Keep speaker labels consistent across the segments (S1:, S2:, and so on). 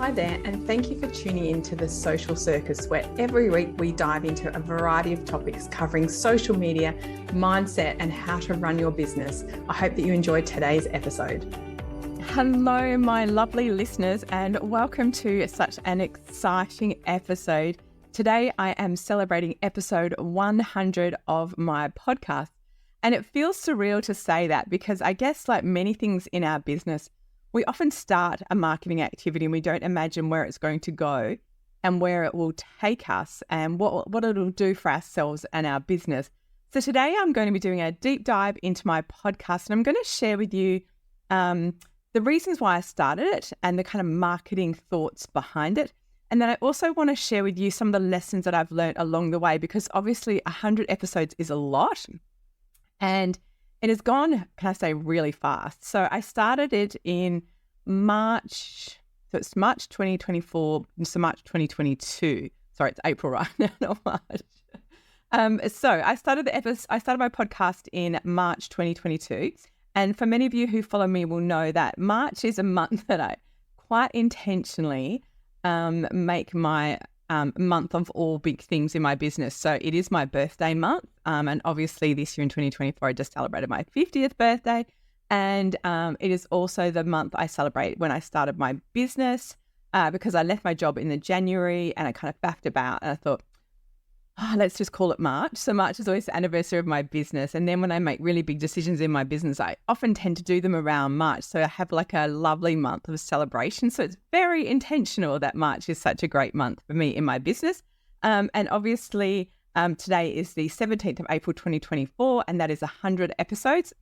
S1: Hi there, and thank you for tuning in to the Social Circus, where every week we dive into a variety of topics covering social media, mindset, and how to run your business. I hope that you enjoyed today's episode.
S2: Hello, my lovely listeners, and welcome to such an exciting episode. Today, I am celebrating episode 100 of my podcast, and it feels surreal to say that because I guess like many things in our business, we often start a marketing activity and we don't imagine where it's going to go and where it will take us and what it'll do for ourselves and our business. So today I'm going to be doing a deep dive into my podcast, and I'm going to share with you the reasons why I started it and the kind of marketing thoughts behind it. And then I also want to share with you some of the lessons that I've learned along the way, because obviously 100 episodes is a lot and it has gone, can I say, really fast. So I started it in March, so it's March 2024, so March 2022. Sorry, it's April right now, not March. So I started my podcast in March 2022. And for many of you who follow me will know that March is a month that I quite intentionally make my month of all big things in my business. So it is my birthday month. And obviously this year in 2024, I just celebrated my 50th birthday. And it is also the month I celebrate when I started my business because I left my job in the January and I kind of faffed about and I thought, let's just call it March. So March is always the anniversary of my business. And then when I make really big decisions in my business, I often tend to do them around March. So I have like a lovely month of celebration. So it's very intentional that March is such a great month for me in my business. And obviously today is the 17th of April, 2024, and that is 100 episodes.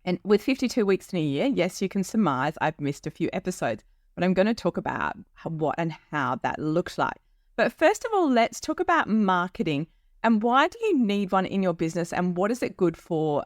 S2: And with 52 weeks in a year, yes, you can surmise I've missed a few episodes, but I'm going to talk about what and how that looks like. But first of all, let's talk about marketing and why do you need one in your business and what is it good for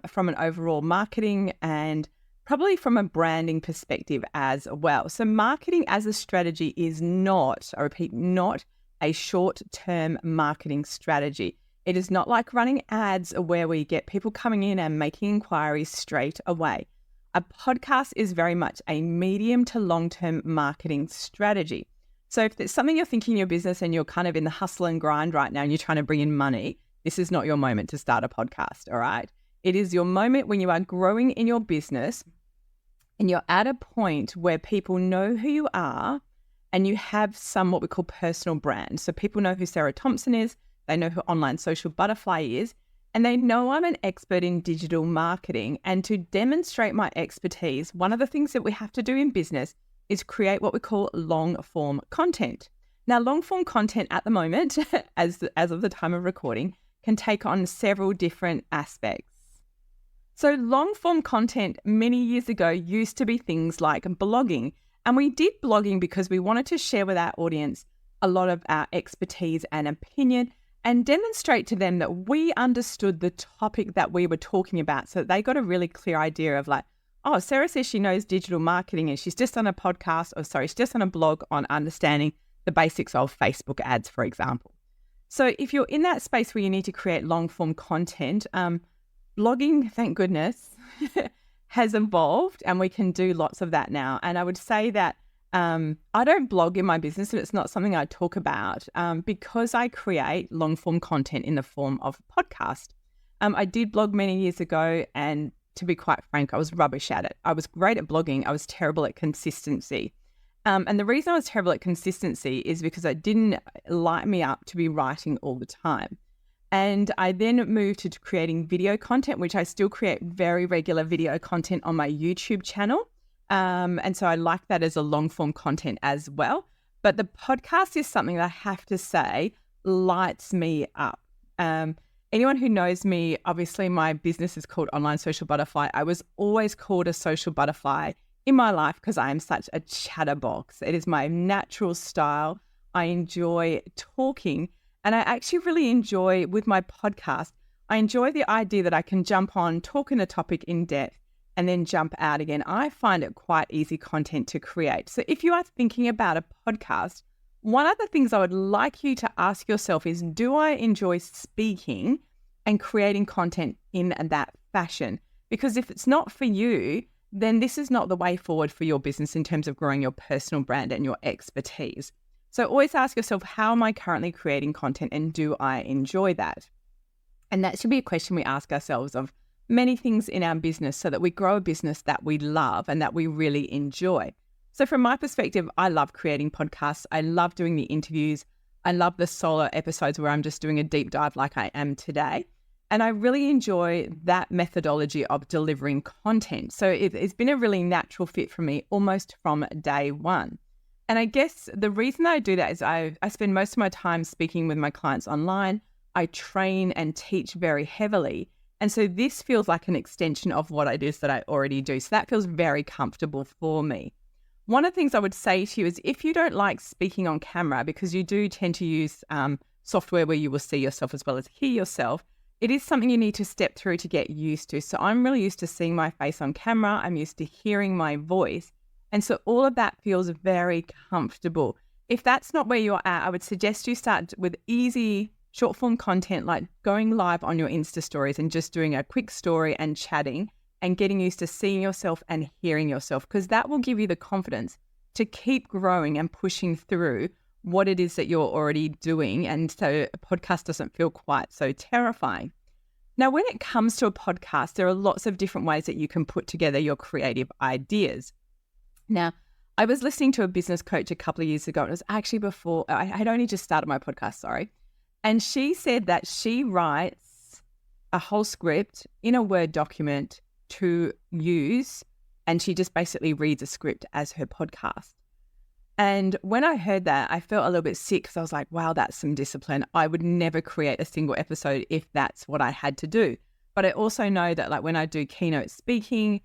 S2: from an overall marketing and probably from a branding perspective as well. So marketing as a strategy is not, I repeat, not a short-term marketing strategy. It is not like running ads where we get people coming in and making inquiries straight away. A podcast is very much a medium to long-term marketing strategy. So if there's something you're thinking in your business and you're kind of in the hustle and grind right now and you're trying to bring in money, this is not your moment to start a podcast, all right? It is your moment when you are growing in your business and you're at a point where people know who you are and you have some what we call personal brand. So people know who Sarah Thomson is, they know who Online Social Butterfly is, and they know I'm an expert in digital marketing. And to demonstrate my expertise, one of the things that we have to do in business is create what we call long-form content. Now, long-form content at the moment, as of the time of recording, can take on several different aspects. So long-form content many years ago used to be things like blogging. And we did blogging because we wanted to share with our audience a lot of our expertise and opinion and demonstrate to them that we understood the topic that we were talking about so that they got a really clear idea of like, oh, Sarah says she knows digital marketing and she's just on a podcast, she's just on a blog on understanding the basics of Facebook ads, for example. So if you're in that space where you need to create long-form content, blogging, thank goodness, has evolved and we can do lots of that now. And I would say that I don't blog in my business and it's not something I talk about because I create long-form content in the form of a podcast. I did blog many years ago and to be quite frank, I was rubbish at it. I was great at blogging. I was terrible at consistency. And the reason I was terrible at consistency is because it didn't light me up to be writing all the time. And I then moved to creating video content, which I still create very regular video content on my YouTube channel. And so I like that as a long form content as well. But the podcast is something that I have to say lights me up. Anyone who knows me, obviously my business is called Online Social Butterfly. I was always called a social butterfly in my life because I am such a chatterbox. It is my natural style. I enjoy talking and I actually really enjoy with my podcast, I enjoy the idea that I can jump on, talk in a topic in depth and then jump out again. I find it quite easy content to create. So if you are thinking about a podcast, one of the things I would like you to ask yourself is, do I enjoy speaking and creating content in that fashion? Because if it's not for you, then this is not the way forward for your business in terms of growing your personal brand and your expertise. So always ask yourself, how am I currently creating content and do I enjoy that? And that should be a question we ask ourselves of many things in our business so that we grow a business that we love and that we really enjoy. So from my perspective, I love creating podcasts. I love doing the interviews. I love the solo episodes where I'm just doing a deep dive like I am today. And I really enjoy that methodology of delivering content. So it's been a really natural fit for me almost from day one. And I guess the reason I do that is I spend most of my time speaking with my clients online. I train and teach very heavily. And so this feels like an extension of what it is that I already do. So that feels very comfortable for me. One of the things I would say to you is if you don't like speaking on camera, because you do tend to use software where you will see yourself as well as hear yourself, it is something you need to step through to get used to. So I'm really used to seeing my face on camera. I'm used to hearing my voice. And so all of that feels very comfortable. If that's not where you're at, I would suggest you start with easy short form content like going live on your Insta stories and just doing a quick story and chatting and getting used to seeing yourself and hearing yourself, because that will give you the confidence to keep growing and pushing through what it is that you're already doing. And so a podcast doesn't feel quite so terrifying. Now, when it comes to a podcast, there are lots of different ways that you can put together your creative ideas. Now, I was listening to a business coach a couple of years ago. It was actually before I had only just started my podcast, And she said that she writes a whole script in a Word document to use, and she just basically reads a script as her podcast. And when I heard that, I felt a little bit sick because I was like, wow, that's some discipline. I would never create a single episode if that's what I had to do. But I also know that like when I do keynote speaking,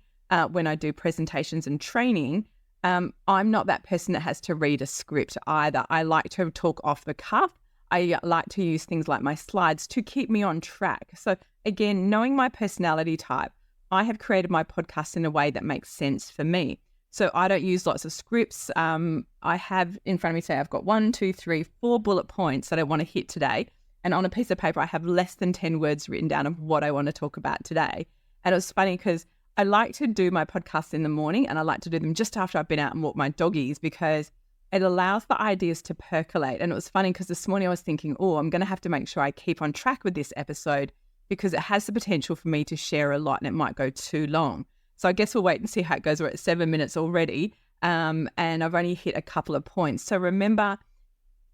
S2: when I do presentations and training, I'm not that person that has to read a script either. I like to talk off the cuff. I like to use things like my slides to keep me on track. So again, knowing my personality type, I have created my podcast in a way that makes sense for me. So I don't use lots of scripts. I have in front of me, say I've got 4 bullet points that I want to hit today. And on a piece of paper, I have less than 10 words written down of what I want to talk about today. And it was funny because I like to do my podcasts in the morning and I like to do them just after I've been out and walked my doggies because it allows the ideas to percolate. And it was funny because this morning I was thinking, I'm going to have to make sure I keep on track with this episode because it has the potential for me to share a lot and it might go too long. So I guess we'll wait and see how it goes. We're at 7 minutes already and I've only hit a couple of points. So remember,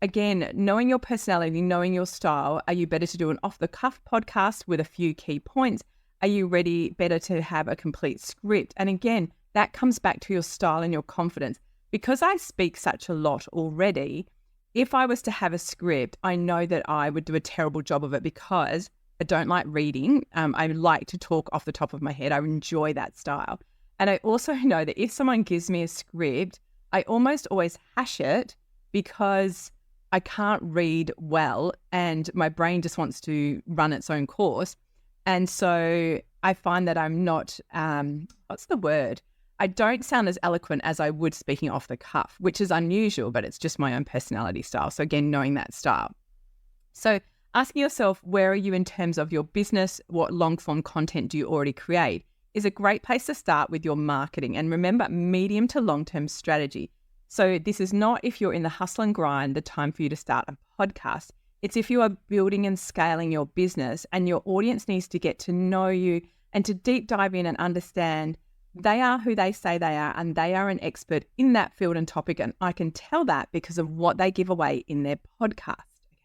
S2: again, knowing your personality, knowing your style, are you better to do an off-the-cuff podcast with a few key points? Are you better to have a complete script? And again, that comes back to your style and your confidence. Because I speak such a lot already, if I was to have a script, I know that I would do a terrible job of it because I don't like reading. I like to talk off the top of my head. I enjoy that style. And I also know that if someone gives me a script, I almost always hash it because I can't read well and my brain just wants to run its own course. And so I find that I'm not, I don't sound as eloquent as I would speaking off the cuff, which is unusual, but it's just my own personality style. So again, knowing that style. So asking yourself, where are you in terms of your business? What long form content do you already create? Is a great place to start with your marketing. And remember, medium to long-term strategy. So this is not if you're in the hustle and grind, the time for you to start a podcast. It's if you are building and scaling your business and your audience needs to get to know you and to deep dive in and understand they are who they say they are and they are an expert in that field and topic. And I can tell that because of what they give away in their podcast.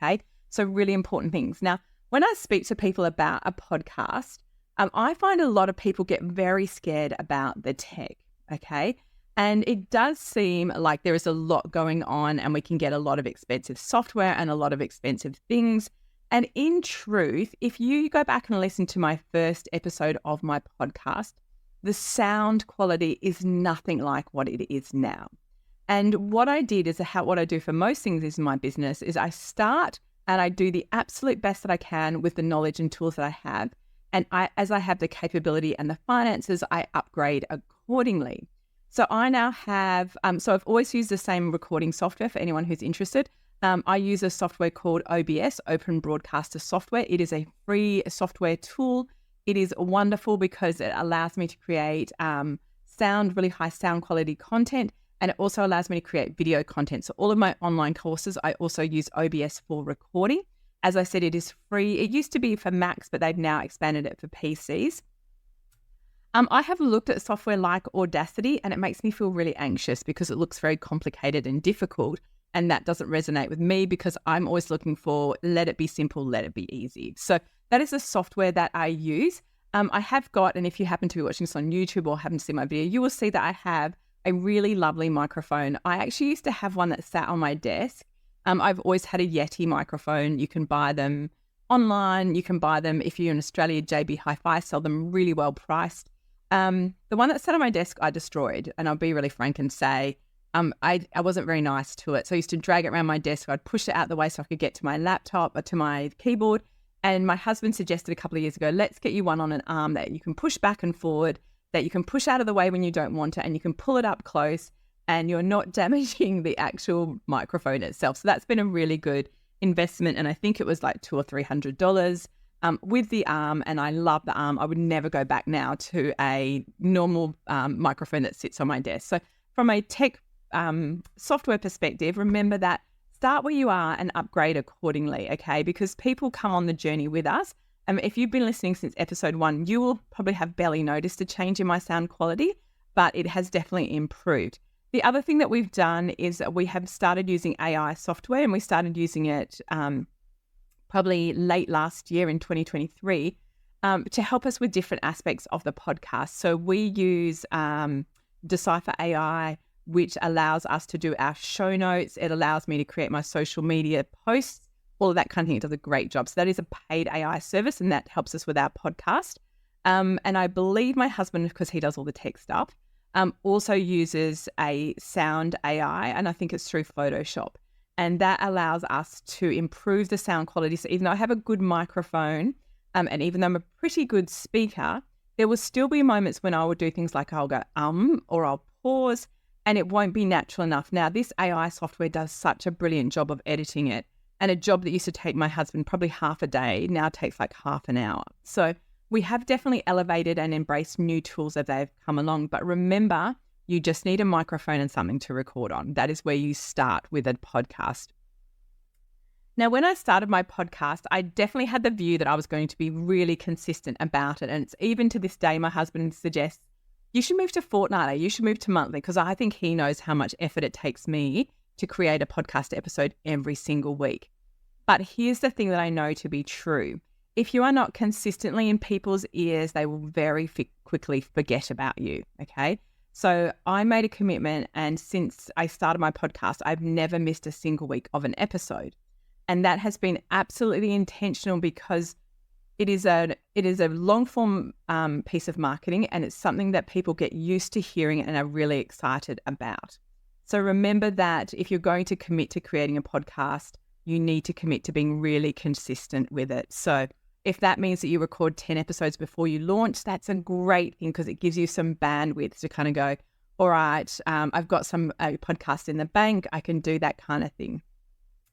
S2: Okay. So really important things. Now, when I speak to people about a podcast, I find a lot of people get very scared about the tech. Okay. And it does seem like there is a lot going on and we can get a lot of expensive software and a lot of expensive things. And in truth, if you go back and listen to my first episode of my podcast, the sound quality is nothing like what it is now. And what I did is what I do for most things is in my business is I start and I do the absolute best that I can with the knowledge and tools that I have. And as I have the capability and the finances, I upgrade accordingly. So I now have, so I've always used the same recording software for anyone who's interested. I use a software called OBS, Open Broadcaster Software. It is a free software tool. It is wonderful because it allows me to create really high sound quality content, and it also allows me to create video content. So all of my online courses, I also use OBS for recording. As I said, it is free. It used to be for Macs, but they've now expanded it for PCs. I have looked at software like Audacity, and it makes me feel really anxious because it looks very complicated and difficult. And that doesn't resonate with me because I'm always looking for let it be simple, let it be easy. So that is the software that I use. I have got, and if you happen to be watching this on YouTube or happen to see my video, you will see that I have a really lovely microphone. I actually used to have one that sat on my desk. I've always had a Yeti microphone. You can buy them online. You can buy them if you're in Australia. JB Hi-Fi sell them really well priced. The one that sat on my desk, I destroyed, and I'll be really frank and say I wasn't very nice to it. So I used to drag it around my desk. I'd push it out the way so I could get to my laptop or to my keyboard. And my husband suggested a couple of years ago, let's get you one on an arm that you can push back and forward, that you can push out of the way when you don't want it, and you can pull it up close, and you're not damaging the actual microphone itself. So that's been a really good investment. And I think it was like $200 or $300 with the arm. And I love the arm. I would never go back now to a normal microphone that sits on my desk. So from a tech software perspective, remember that start where you are and upgrade accordingly, okay? Because people come on the journey with us. If you've been listening since episode 1, you will probably have barely noticed a change in my sound quality, but it has definitely improved. The other thing that we've done is we have started using AI software, and we started using it probably late last year in 2023 to help us with different aspects of the podcast. So we use Decipher AI, which allows us to do our show notes. It allows me to create my social media posts, all of that kind of thing. It does a great job. So that is a paid AI service, and that helps us with our podcast. And I believe my husband, because he does all the tech stuff, also uses a sound AI, and I think it's through Photoshop. And that allows us to improve the sound quality. So even though I have a good microphone, and even though I'm a pretty good speaker, there will still be moments when I will do things like I'll go or I'll pause, and it won't be natural enough. Now, this AI software does such a brilliant job of editing it, and a job that used to take my husband probably half a day now takes like half an hour. So we have definitely elevated and embraced new tools as they've come along. But remember, you just need a microphone and something to record on. That is where you start with a podcast. Now, when I started my podcast, I definitely had the view that I was going to be really consistent about it. And it's even to this day, my husband suggests, you should move to fortnightly, you should move to monthly, because I think he knows how much effort it takes me to create a podcast episode every single week. But here's the thing that I know to be true. If you are not consistently in people's ears, they will very quickly forget about you, okay? So I made a commitment, and since I started my podcast, I've never missed a single week of an episode. And that has been absolutely intentional because it is a long form piece of marketing, and it's something that people get used to hearing and are really excited about. So remember that if you're going to commit to creating a podcast, you need to commit to being really consistent with it. So if that means that you record 10 episodes before you launch, that's a great thing because it gives you some bandwidth to kind of go, all right, I've got some podcast in the bank, I can do that kind of thing.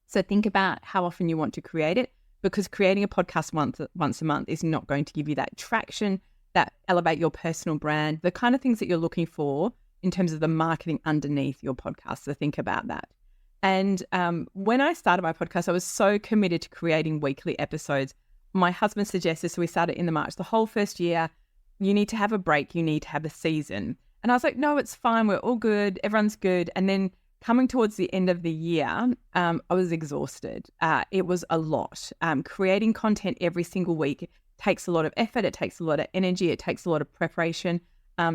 S2: So think about how often you want to create it, because creating a podcast once a month is not going to give you that traction, that elevate your personal brand, the kind of things that you're looking for in terms of the marketing underneath your podcast. So think about that. And when I started my podcast, I was so committed to creating weekly episodes. My husband suggested, so we started in the March, the whole first year, you need to have a break, you need to have a season. And I was like, no, it's fine, we're all good, everyone's good. And then coming towards the end of the year, I was exhausted. It was a lot. Creating content every single week takes a lot of effort, it takes a lot of energy, it takes a lot of preparation.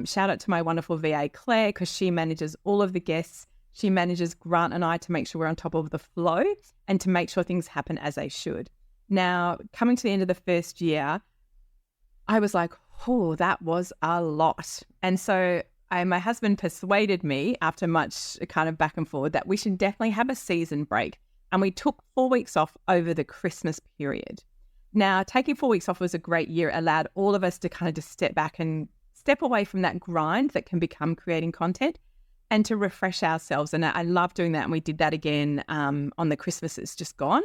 S2: Shout out to my wonderful VA, Claire, because she manages all of the guests. She manages Grant and I to make sure we're on top of the flow and to make sure things happen as they should. Now, coming to the end of the first year, I was like, oh, that was a lot. And so my husband persuaded me after much kind of back and forward that we should definitely have a season break. And we took 4 weeks off over the Christmas period. Now, taking 4 weeks off was a great year. It allowed all of us to kind of just step back and step away from that grind that can become creating content and to refresh ourselves. And I love doing that. And we did that again on the Christmas that's just gone.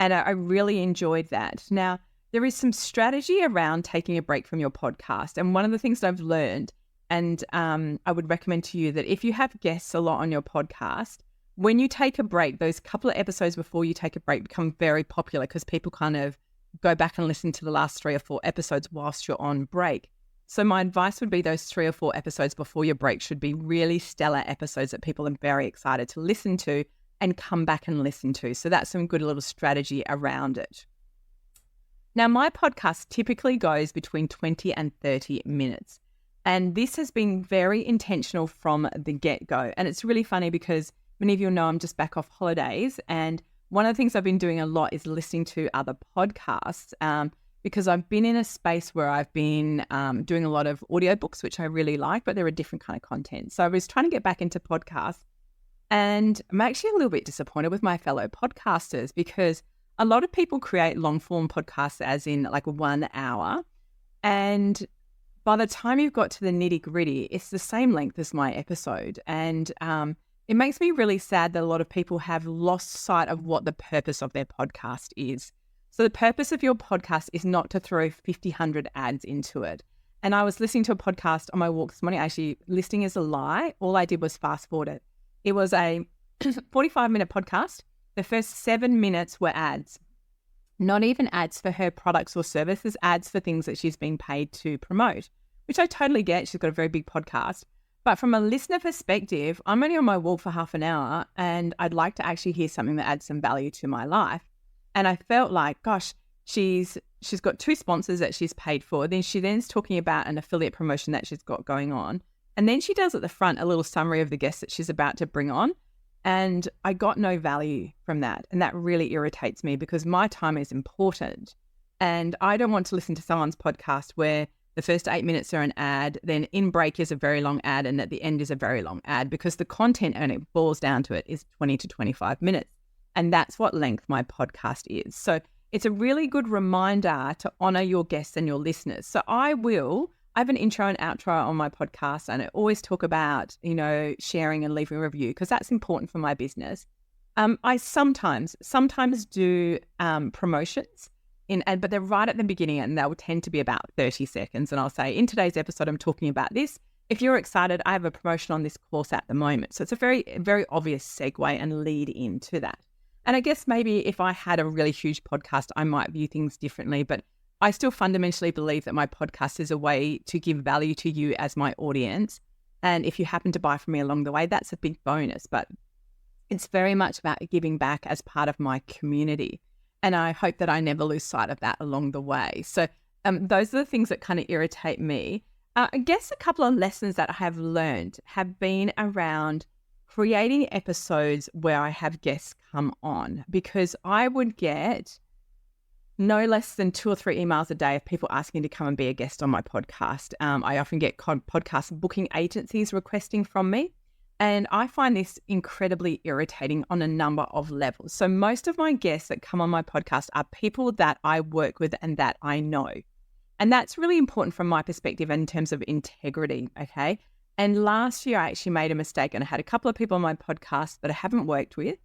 S2: And I really enjoyed that. Now, there is some strategy around taking a break from your podcast. And one of the things that I've learned, And I would recommend to you that if you have guests a lot on your podcast, when you take a break, those couple of episodes before you take a break become very popular because people kind of go back and listen to the last 3 or 4 episodes whilst you're on break. So my advice would be those 3 or 4 episodes before your break should be really stellar episodes that people are very excited to listen to and come back and listen to. So that's some good little strategy around it. Now, my podcast typically goes between 20 and 30 minutes. And this has been very intentional from the get-go. And it's really funny because many of you know I'm just back off holidays. And one of the things I've been doing a lot is listening to other podcasts because I've been in a space where I've been doing a lot of audiobooks, which I really like, but they're a different kind of content. So I was trying to get back into podcasts. And I'm actually a little bit disappointed with my fellow podcasters because a lot of people create long-form podcasts as in like 1 hour. And by the time you've got to the nitty-gritty, it's the same length as my episode. And it makes me really sad that a lot of people have lost sight of what the purpose of their podcast is. So the purpose of your podcast is not to throw 100 ads into it. And I was listening to a podcast on my walk this morning. Actually, listening is a lie. All I did was fast forward it. It was a 45-minute podcast. The first 7 minutes were ads. Not even ads for her products or services, ads for things that she's being paid to promote, which I totally get. She's got a very big podcast. But from a listener perspective, I'm only on my walk for half an hour and I'd like to actually hear something that adds some value to my life. And I felt like, gosh, she's got 2 sponsors that she's paid for. Then she's talking about an affiliate promotion that she's got going on. And then she does at the front a little summary of the guests that she's about to bring on. And I got no value from that. And that really irritates me because my time is important. And I don't want to listen to someone's podcast where the first 8 minutes are an ad, then in break is a very long ad, and at the end is a very long ad because the content, and it boils down to it, is 20 to 25 minutes. And that's what length my podcast is. So it's a really good reminder to honor your guests and your listeners. So I have an intro and outro on my podcast, and I always talk about, sharing and leaving a review because that's important for my business. I sometimes do promotions but they're right at the beginning and they'll tend to be about 30 seconds. And I'll say, in today's episode, I'm talking about this. If you're excited, I have a promotion on this course at the moment. So it's a very, very obvious segue and lead into that. And I guess maybe if I had a really huge podcast, I might view things differently, but I still fundamentally believe that my podcast is a way to give value to you as my audience. And if you happen to buy from me along the way, that's a big bonus. But it's very much about giving back as part of my community. And I hope that I never lose sight of that along the way. So those are the things that kind of irritate me. I guess a couple of lessons that I have learned have been around creating episodes where I have guests come on, because I would get no less than 2 or 3 emails a day of people asking to come and be a guest on my podcast. I often get podcast booking agencies requesting from me. And I find this incredibly irritating on a number of levels. So most of my guests that come on my podcast are people that I work with and that I know. And that's really important from my perspective in terms of integrity, okay? And last year I actually made a mistake and I had a couple of people on my podcast that I haven't worked with.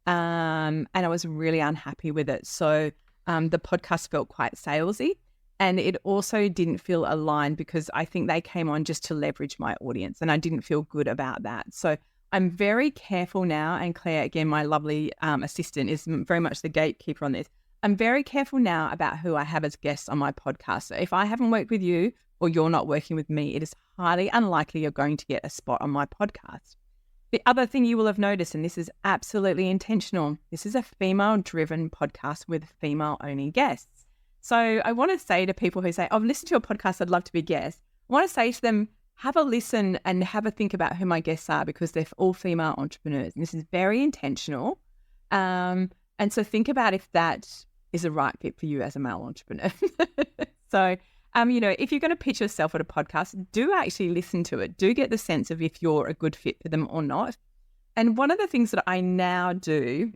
S2: And I was really unhappy with it. So the podcast felt quite salesy. And it also didn't feel aligned because I think they came on just to leverage my audience and I didn't feel good about that. So I'm very careful now, and Claire, again, my lovely assistant, is very much the gatekeeper on this. I'm very careful now about who I have as guests on my podcast. So if I haven't worked with you or you're not working with me, it is highly unlikely you're going to get a spot on my podcast. The other thing you will have noticed, and this is absolutely intentional, this is a female-driven podcast with female-only guests. So I want to say to people who say, I've listened to your podcast, I'd love to be a guest. I want to say to them, have a listen and have a think about who my guests are, because they're all female entrepreneurs. And this is very intentional. And so think about if that is a right fit for you as a male entrepreneur. So, if you're going to pitch yourself at a podcast, do actually listen to it. Do get the sense of if you're a good fit for them or not. And one of the things that I now do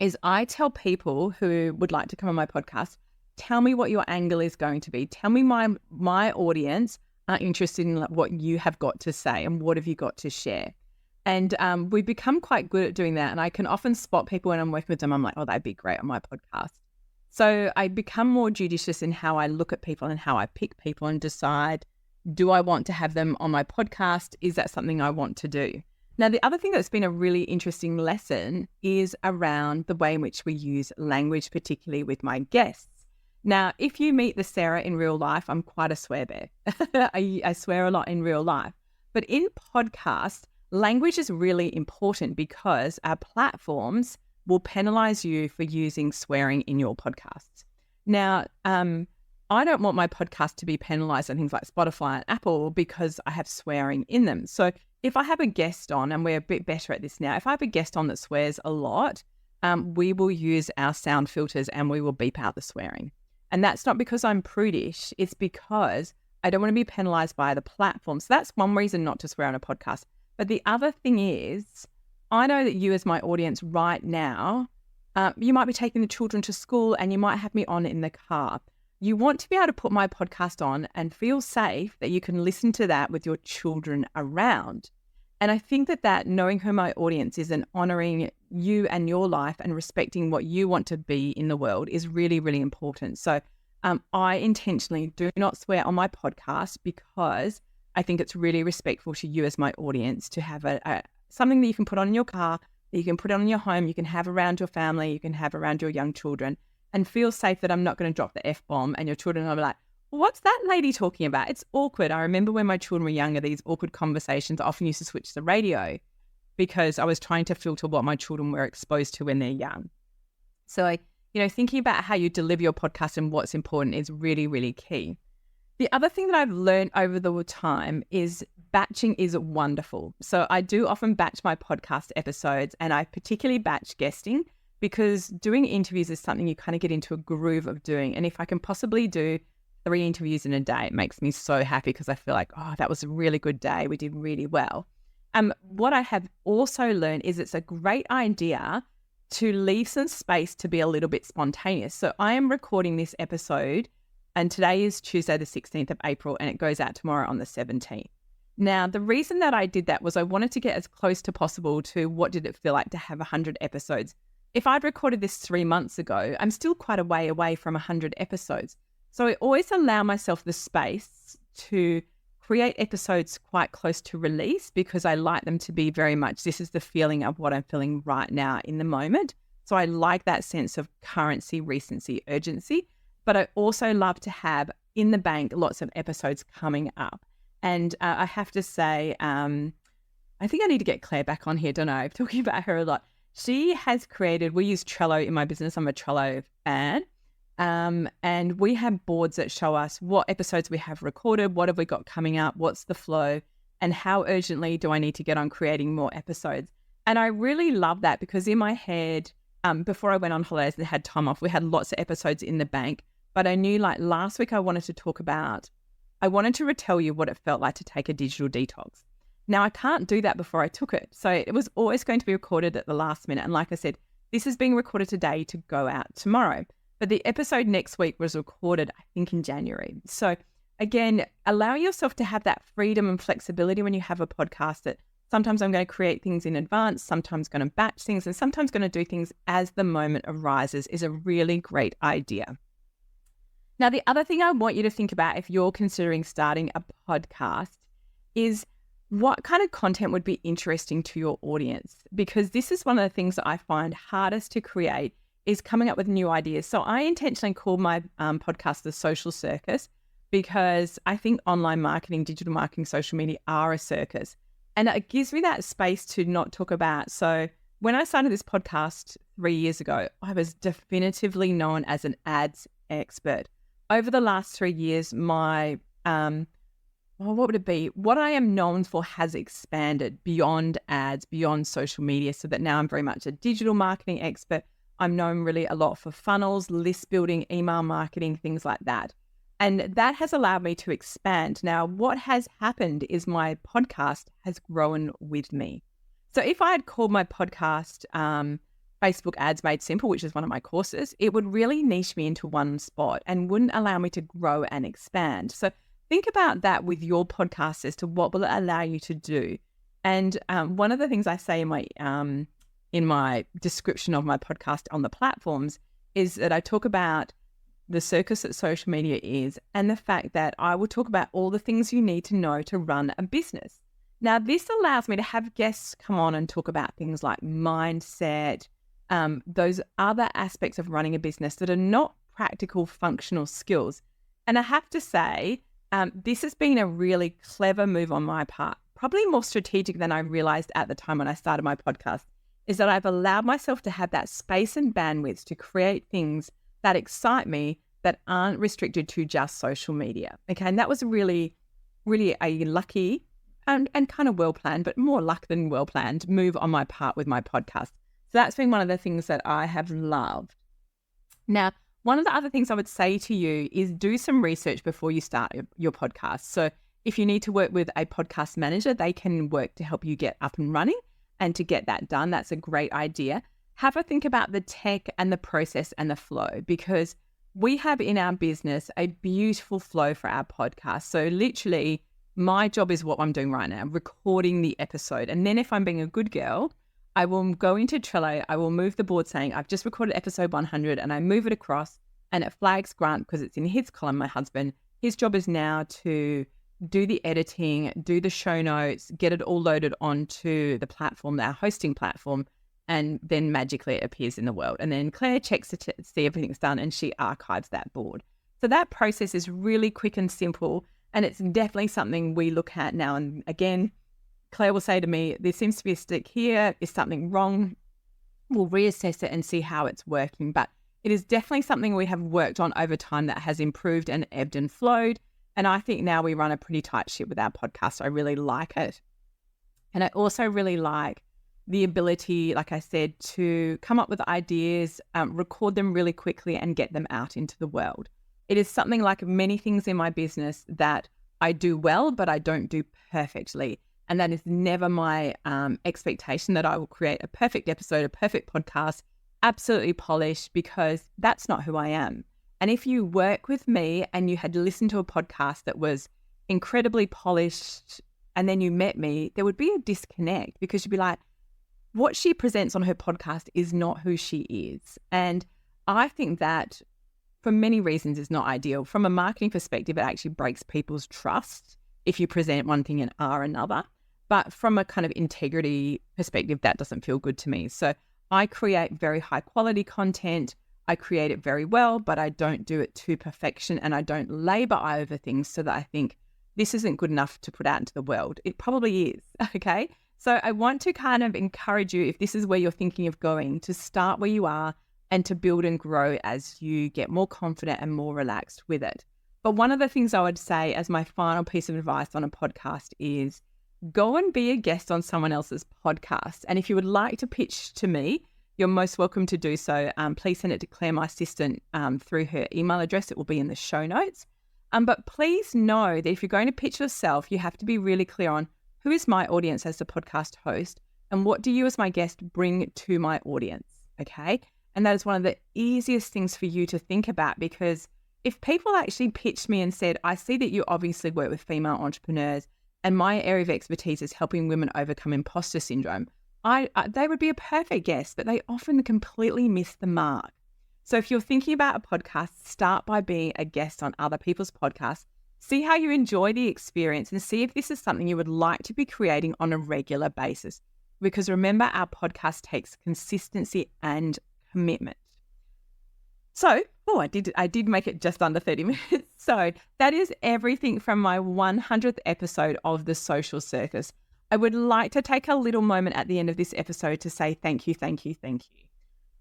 S2: is I tell people who would like to come on my podcast, tell me what your angle is going to be. Tell me my audience are interested in what you have got to say and what have you got to share. And we've become quite good at doing that. And I can often spot people when I'm working with them. I'm like, oh, that'd be great on my podcast. So I become more judicious in how I look at people and how I pick people and decide Do I want to have them on my podcast? Is that something I want to do? Now, the other thing that's been a really interesting lesson is around the way in which we use language, particularly with my guests. Now, if you meet the Sarah in real life, I'm quite a swear bear. I swear a lot in real life. But in podcast, language is really important because our platforms will penalize you for using swearing in your podcasts. Now, I don't want my podcast to be penalized on things like Spotify and Apple because I have swearing in them. So if I have a guest on, and we're a bit better at this now, if I have a guest on that swears a lot, we will use our sound filters and we will beep out the swearing. And that's not because I'm prudish. It's because I don't want to be penalized by the platform. So that's one reason not to swear on a podcast. But the other thing is, I know that you as my audience right now, you might be taking the children to school and you might have me on in the car. You want to be able to put my podcast on and feel safe that you can listen to that with your children around. And I think that knowing who my audience is and honoring you and your life and respecting what you want to be in the world is really, really important. So I intentionally do not swear on my podcast because I think it's really respectful to you as my audience to have something that you can put on in your car, that you can put on in your home, you can have around your family, you can have around your young children, and feel safe that I'm not going to drop the F-bomb and your children are like, what's that lady talking about? It's awkward. I remember when my children were younger, these awkward conversations, I often used to switch the radio because I was trying to filter what my children were exposed to when they're young. So, thinking about how you deliver your podcast and what's important is really, really key. The other thing that I've learned over the time is batching is wonderful. So I do often batch my podcast episodes, and I particularly batch guesting because doing interviews is something you kind of get into a groove of doing. And if I can possibly do 3 interviews in a day, it makes me so happy because I feel like, oh, that was a really good day. We did really well. What I have also learned is it's a great idea to leave some space to be a little bit spontaneous. So I am recording this episode, and today is Tuesday, the 16th of April, and it goes out tomorrow on the 17th. Now, the reason that I did that was I wanted to get as close to possible to what did it feel like to have 100 episodes. If I'd recorded this 3 months ago, I'm still quite a way away from 100 episodes. So I always allow myself the space to create episodes quite close to release because I like them to be very much, this is the feeling of what I'm feeling right now in the moment. So I like that sense of currency, recency, urgency. But I also love to have in the bank lots of episodes coming up. And I have to say, I think I need to get Claire back on here, don't I? I'm talking about her a lot. She has created, we use Trello in my business. I'm a Trello fan. And we have boards that show us what episodes we have recorded, what have we got coming up, what's the flow, and how urgently do I need to get on creating more episodes. And I really love that because in my head, before I went on holidays and had time off, we had lots of episodes in the bank. But I knew like last week I wanted to retell you what it felt like to take a digital detox. Now I can't do that before I took it. So it was always going to be recorded at the last minute. And like I said, this is being recorded today to go out tomorrow. But the episode next week was recorded, I think, in January. So again, allow yourself to have that freedom and flexibility when you have a podcast that sometimes I'm going to create things in advance, sometimes going to batch things, and sometimes going to do things as the moment arises is a really great idea. Now, the other thing I want you to think about if you're considering starting a podcast is what kind of content would be interesting to your audience, because this is one of the things that I find hardest to create is coming up with new ideas. So I intentionally called my podcast the Social Circus because I think online marketing, digital marketing, social media are a circus. And it gives me that space to not talk about. So when I started this podcast 3 years ago, I was definitively known as an ads expert. Over the last 3 years, my, what would it be? What I am known for has expanded beyond ads, beyond social media, so that now I'm very much a digital marketing expert. I'm known really a lot for funnels, list building, email marketing, things like that. And that has allowed me to expand. Now, what has happened is my podcast has grown with me. So if I had called my podcast Facebook Ads Made Simple, which is one of my courses, it would really niche me into one spot and wouldn't allow me to grow and expand. So think about that with your podcast as to what will it allow you to do. And one of the things I say in my description of my podcast on the platforms is that I talk about the circus that social media is and the fact that I will talk about all the things you need to know to run a business. Now, this allows me to have guests come on and talk about things like mindset, those other aspects of running a business that are not practical functional skills. And I have to say, this has been a really clever move on my part, probably more strategic than I realized at the time when I started my podcast, is that I've allowed myself to have that space and bandwidth to create things that excite me that aren't restricted to just social media. Okay, and that was really, really a lucky and kind of well-planned, but more luck than well-planned move on my part with my podcast. So that's been one of the things that I have loved. Now, one of the other things I would say to you is do some research before you start your podcast. So if you need to work with a podcast manager, they can work to help you get up and running and to get that done. That's a great idea. Have a think about the tech and the process and the flow, because we have in our business a beautiful flow for our podcast. So literally, my job is what I'm doing right now, recording the episode. And then if I'm being a good girl, I will go into Trello, I will move the board saying, I've just recorded episode 100, and I move it across and it flags Grant because it's in his column, my husband. His job is now to do the editing, do the show notes, get it all loaded onto the platform, our hosting platform, and then magically it appears in the world. And then Claire checks to see everything's done and she archives that board. So that process is really quick and simple, and it's definitely something we look at now and again. Claire will say to me, there seems to be a stick here. Is something wrong? We'll reassess it and see how it's working. But it is definitely something we have worked on over time that has improved and ebbed and flowed. And I think now we run a pretty tight ship with our podcast. I really like it. And I also really like the ability, like I said, to come up with ideas, record them really quickly and get them out into the world. It is something like many things in my business that I do well, but I don't do perfectly. And that is never my expectation that I will create a perfect episode, a perfect podcast, absolutely polished, because that's not who I am. And if you work with me and you had listened to a podcast that was incredibly polished and then you met me, there would be a disconnect, because you'd be like, what she presents on her podcast is not who she is. And I think that for many reasons is not ideal. From a marketing perspective, it actually breaks people's trust if you present one thing and are another. But from a kind of integrity perspective, that doesn't feel good to me. So I create very high quality content. I create it very well, but I don't do it to perfection, and I don't labor over things so that I think this isn't good enough to put out into the world. It probably is, okay? So I want to kind of encourage you, if this is where you're thinking of going, to start where you are and to build and grow as you get more confident and more relaxed with it. But one of the things I would say as my final piece of advice on a podcast is go and be a guest on someone else's podcast. And if you would like to pitch to me, you're most welcome to do so. Please send it to Claire, my assistant, through her email address. It will be in the show notes. But please know that if you're going to pitch yourself, you have to be really clear on who is my audience as the podcast host and what do you as my guest bring to my audience, okay? And that is one of the easiest things for you to think about, because if people actually pitched me and said, I see that you obviously work with female entrepreneurs and my area of expertise is helping women overcome imposter syndrome, they would be a perfect guest, but they often completely miss the mark. So if you're thinking about a podcast, start by being a guest on other people's podcasts. See how you enjoy the experience and see if this is something you would like to be creating on a regular basis. Because remember, our podcast takes consistency and commitment. So, I did make it just under 30 minutes. So that is everything from my 100th episode of the Social Circus. I would like to take a little moment at the end of this episode to say thank you, thank you, thank you.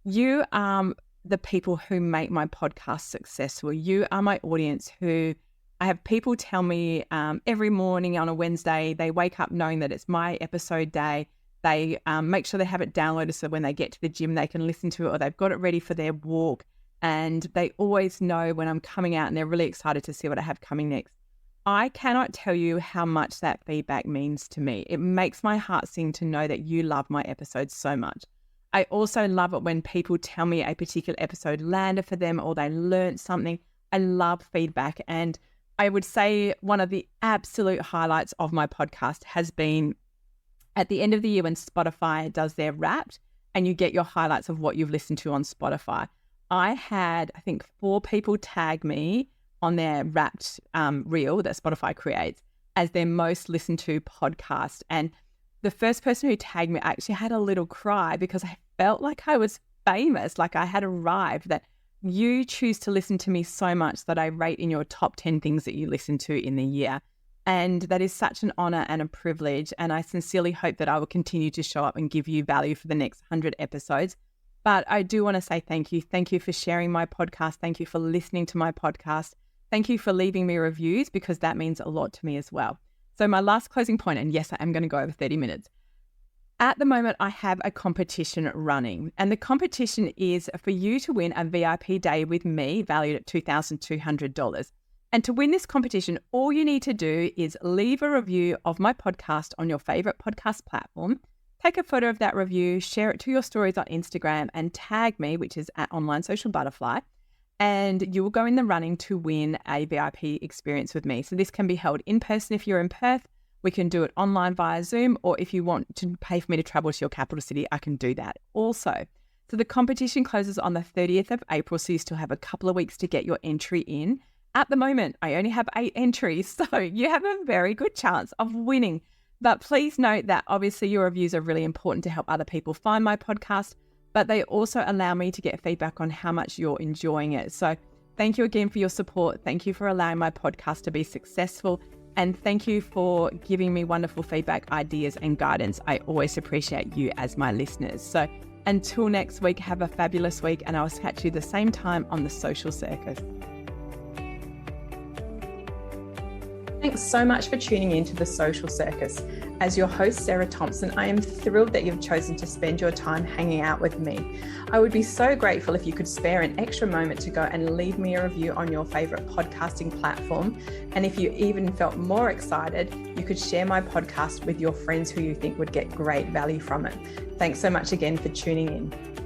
S2: You are the people who make my podcast successful. You are my audience who I have people tell me every morning on a Wednesday, they wake up knowing that it's my episode day. They make sure they have it downloaded so when they get to the gym, they can listen to it, or they've got it ready for their walk. And they always know when I'm coming out and they're really excited to see what I have coming next. I cannot tell you how much that feedback means to me. It makes my heart sing to know that you love my episodes so much. I also love it when people tell me a particular episode landed for them or they learned something. I love feedback. And I would say one of the absolute highlights of my podcast has been at the end of the year when Spotify does their Wrapped and you get your highlights of what you've listened to on Spotify. I had, I think, 4 people tag me on their Wrapped reel that Spotify creates as their most listened to podcast. And the first person who tagged me actually had a little cry because I felt like I was famous, like I had arrived, that you choose to listen to me so much that I rate in your top 10 things that you listen to in the year. And that is such an honor and a privilege. And I sincerely hope that I will continue to show up and give you value for the next 100 episodes. But I do want to say thank you. Thank you for sharing my podcast. Thank you for listening to my podcast. Thank you for leaving me reviews, because that means a lot to me as well. So my last closing point, and yes, I am going to go over 30 minutes. At the moment, I have a competition running, and the competition is for you to win a VIP day with me valued at $2,200. And to win this competition, all you need to do is leave a review of my podcast on your favorite podcast platform, take a photo of that review, share it to your stories on Instagram, and tag me, which is at Online Social Butterfly, and you will go in the running to win a VIP experience with me. So this can be held in person if you're in Perth. We can do it online via Zoom, or if you want to pay for me to travel to your capital city, I can do that also. So the competition closes on the 30th of April, so you still have a couple of weeks to get your entry in. At the moment, I only have 8 entries, so you have a very good chance of winning. But please note that obviously your reviews are really important to help other people find my podcast, but they also allow me to get feedback on how much you're enjoying it. So thank you again for your support. Thank you for allowing my podcast to be successful. And thank you for giving me wonderful feedback, ideas, and guidance. I always appreciate you as my listeners. So until next week, have a fabulous week, and I'll catch you the same time on the Social Circus.
S1: Thanks so much for tuning in to the Social Circus. As your host, Sarah Thomson, I am thrilled that you've chosen to spend your time hanging out with me. I would be so grateful if you could spare an extra moment to go and leave me a review on your favorite podcasting platform. And if you even felt more excited, you could share my podcast with your friends who you think would get great value from it. Thanks so much again for tuning in.